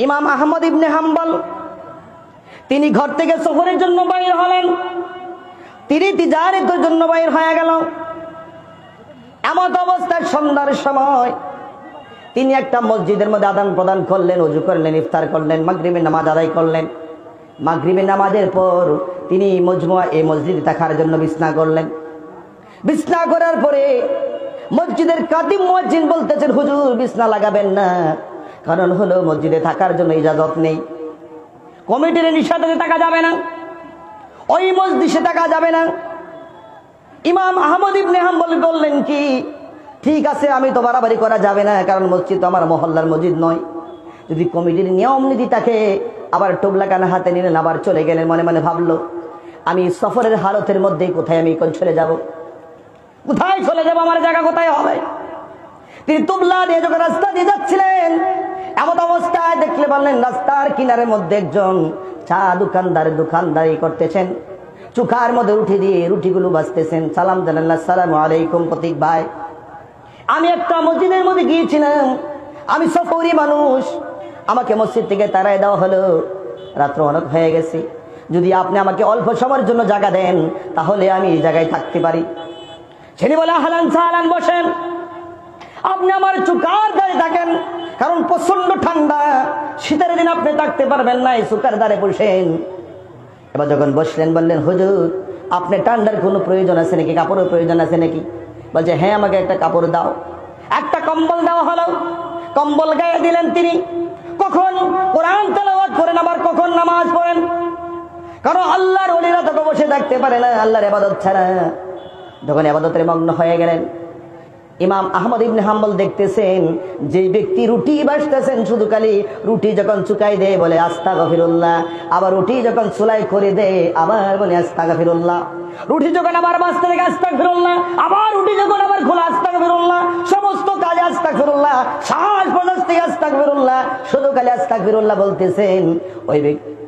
ইমাম আহমদ ইবনে হাম্বল তিনি ঘর থেকে সফরের জন্য বাইর হলেন। তিনি তিজারতের জন্য বাইর হয়ে গেল। এমন অবস্থায় সন্ধ্যার সময় তিনি একটা মসজিদের মধ্যে আদান প্রদান করলেন, ওযু করলেন, ইফতার করলেন, মাগরিবের নামাজ আদায় করলেন। মাগরিবের নামাজের পর তিনি মজমুয়া এই মসজিদে থাকার জন্য বিছনা করলেন। বিছনা করার পরে মসজিদের কাদিম মুয়াজ্জিন বলতেছেন, হুজুর বিছনা লাগাবেন না, কারণ হলো মসজিদে থাকার জন্য ইজাজত নেই, কমিটির নিষেধে থাকা যাবে না, ওই মসজিদে থাকা যাবে না। ইমাম আহমদ ইবনে হাম্বল বললেন কি, ঠিক আছে, আমি তো বাড়াবাড়ি করা যাবে না, কারণ মসজিদ তো আমার মহল্লার মসজিদ নয়। যদি কমিটির নিয়ম নীতি থাকে, আবার টোবলা কানা হাতে নিলেন, আবার চলে গেলেন। মনে মনে ভাবলো, আমি সফরের হালতের মধ্যে কোথায় আমি চলে যাব, কোথায় চলে যাব, আমার জায়গা কোথায় হবে। তিনি তুবলা দিয়ে যখন রাস্তা দিয়ে যাচ্ছিলেন, এমন অবস্থায় দেখলে বললেন রাস্তার কিনারের মধ্যে একজন চা দোকানদারি করতেছেন, চুখার মধ্যে রুটি দিয়ে রুটিগুলো বাজতেছেন। সালাম জানান, আসসালামু আলাইকুম প্রতীক ভাই, আমি একটা মসজিদের মধ্যে গিয়েছিলাম, আমি সফরি মানুষ, আমাকে মসজিদ থেকে তাড়ায় দেওয়া হলো, রাত্র অনেক হয়ে গেছে, যদি আপনি আমাকে অল্প সময়ের জন্য জায়গা দেন তাহলে আমি এই জায়গায় থাকতে পারি। ছেলে বলে, হালান সালান, বসেন, আপনি আমার চুকার দ্বারে থাকেন, কারণ প্রচন্ড ঠান্ডা, শীতের দিন আপনি থাকতে পারবেন না, এই চুকার দ্বারে বসেন। এবার যখন বসলেন বললেন, হুজুর আপনি ঠান্ডার কোনো প্রয়োজন আছে নাকি, কাপড়ের প্রয়োজন আছে নাকি? বলছে, হ্যাঁ, আমাকে একটা কাপড় দাও। একটা কম্বল দেওয়া হলো, কম্বল গায়ে দিলেন তিনি। কখন কোরআন তেলাওয়াত করেন, আবার কখন নামাজ পড়েন, কারণ আল্লাহর ওলিরা তো বসে থাকতে পারে না আল্লাহর ইবাদত ছাড়া। যখন ইবাদতের মগ্ন হয়ে গেলেন, ইমাম আহমদ ইবনে হাম্বল দেখতেছেন যে ব্যক্তি রুটি বাসতেছেন, শুধু খালি রুটি যখন চুকাই দেয় বলে আস্তাগফিরুল্লাহ, আবার রুটি যখন চুলাই করে দেয় আবার বলে আস্তাগফিরুল্লাহ, রুটি যখন আবার বাঁচতে থাকে আস্তাগফিরুল্লাহ, আবার রুটি যখন আবার খোলা আস্তাগফিরুল্লাহ, সমস্ত কাজে আস্তাগফিরুল্লাহ, শ্বাস প্রশ্বাসে আস্তাগফিরুল্লাহ, শুধু খালি আস্তাগফিরুল্লাহ বলতেছেন। ওই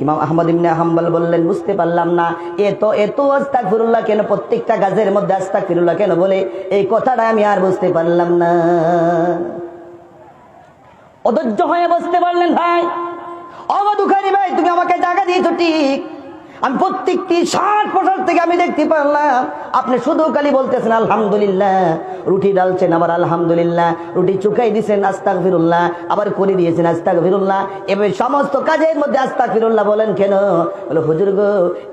ইমাম আহমদ ইবনে হাম্বল বললেন, বুঝতে পারলাম না, এত আস্তাগফিরুল্লাহ কেন, প্রত্যেকটা কাজের মধ্যে আস্তাগফিরুল্লাহ কেন বলে, এই কথাটা আমি আর বুঝতে পারলাম না। অধৈর্য হয়ে বসতে পারলেন। ভাই অবদুখারি ভাই, তুমি আমাকে জায়গা দিয়েছো ঠিক, আমি প্রত্যেকটি শ্বাস প্রশ্বাস থেকে আমি দেখতে পারলাম আপনি শুধু খালি বলতেছেন আলহামদুলিল্লাহ, রুটি ডালছেন আবার আলহামদুলিল্লাহ, রুটি চুকাই দিয়েছেন আস্তাগফিরুল্লাহ, আবার করে দিয়েছেন আস্তাগফিরুল্লাহ, এবার সমস্ত কাজের মধ্যে আস্তাগফিরুল্লাহ বলেন কেন? বলে, হুজুর গো,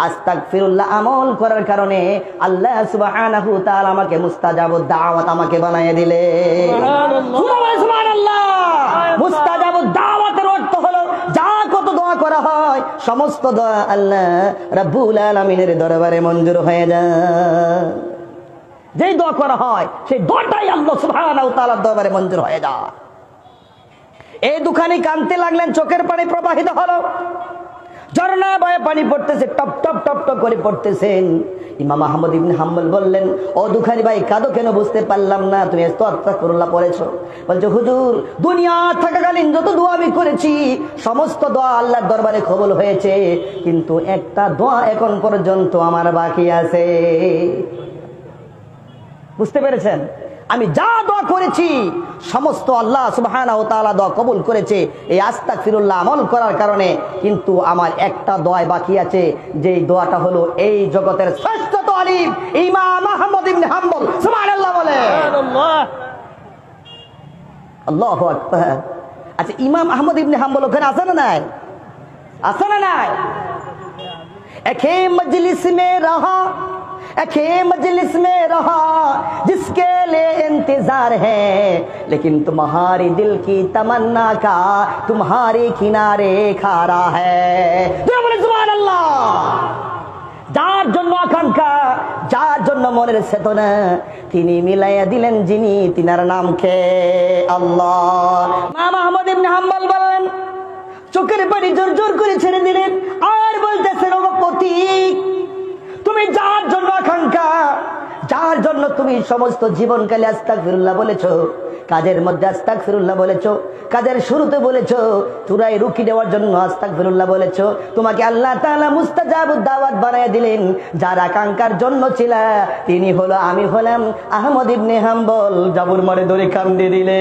আস্তাগফিরুল্লাহ আমল করার কারণে আল্লাহ সুবহানাহু ওয়া তাআলা আমাকে মুস্তাজাবুদ দাওয়াত আমাকে বানায় দিলে। সুবহানাল্লাহ। মুস্তাজাবুদ দাওয়াতের অর্থ হলো যা কত দোয়া করা হয় সমস্ত দোয়া আল্লাহ রাব্বুল আলামিনের দরবারে মঞ্জুর হয়ে যায়। যেই দোয়া করা হয় সেই দোয়াটাই আল্লাহ সুবহানাহু ওয়া তাআলার দরবারে মঞ্জুর হয়ে যায়। এই দুখানি কাঁদতে লাগলেন, চোখের পানি প্রবাহিত হলো, ঝর্ণা বয়ে পানি পড়তেছে, টপ টপ টপ টপ করে পড়তেছেন। ইমাম আহমদ ইবনে হাম্বল বললেন, ও দুখানি ভাই কাঁদো কেন, বুঝতে পারলাম না, তুমি এত আস্তাগফিরুল্লাহ পড়েছো। বলছে, হুজুর দুনিয়া থাকাকালীন যত দোয়া আমি করেছি সমস্ত দোয়া আল্লাহর দরবারে কবুল হয়েছে, কিন্তু একটা দোয়া এখন পর্যন্ত আমার বাকি আছে। বুঝতে পেরেছেন? আমি যা দোয়া করেছি সমস্ত আল্লাহ সুবহানাহু ওয়া তাআলা দোয়া কবুল করেছে এই আস্তাগফিরুল্লাহ আমল করার কারণে, কিন্তু আমার একটা দোয়া বাকি আছে, যেই দোয়াটা হলো এই জগতের শ্রেষ্ঠ আলিম ইমাম আহমদ ইবনে হাম্বল। সুবহানাল্লাহ বলে, সুবহানাল্লাহ, আল্লাহু আকবার। আচ্ছা, ইমাম আহমদ ইবনে হাম্বল ওখানে আছে না নাই? আছে না নাই? একে মজলিস মে রহা, একে মজলিস মে রহা जिसके लिए इंतजार है, लेकिन तुम्हारी दिल की तमन्ना का तुम्हारे किनारे खड़ा है। सुभान अल्लाह। যার জন্য আকাঙ্ক্ষা, যার জন্য মনের চেতনা, তিনি মিলাইয়া দিলেন যিনি, তিনার নাম কে? আল্লাহ। ইমাম আহমদ ইবনে হাম্বল বলেন, চোখের পানি জোর জোর করে ছেড়ে দিলেন, আর বলতেছেন, ও প্রতীক, তুমি যার জন্য আকাঙ্ক্ষা, যার জন্য তুমি সমস্ত জীবনকালে আস্তাগফিরুল্লাহ বলেছো, কাজের মধ্যে আস্তাগফিরুল্লাহ বলেছো, কাজের শুরুতে বলেছো, চূড়ায় রুকি দেওয়ার জন্য আস্তাগফিরুল্লাহ বলেছো, তোমাকে আল্লাহ তাআলা মুস্তাজাবুদ দাওয়াত বানায় দিলেন। যার আকাঙ্ক্ষার জন্য ছিল তিনি হলো, আমি হলাম আহমদ ইবনে হাম্বল। জাবুর মারে ধরে কান্দে দিলে।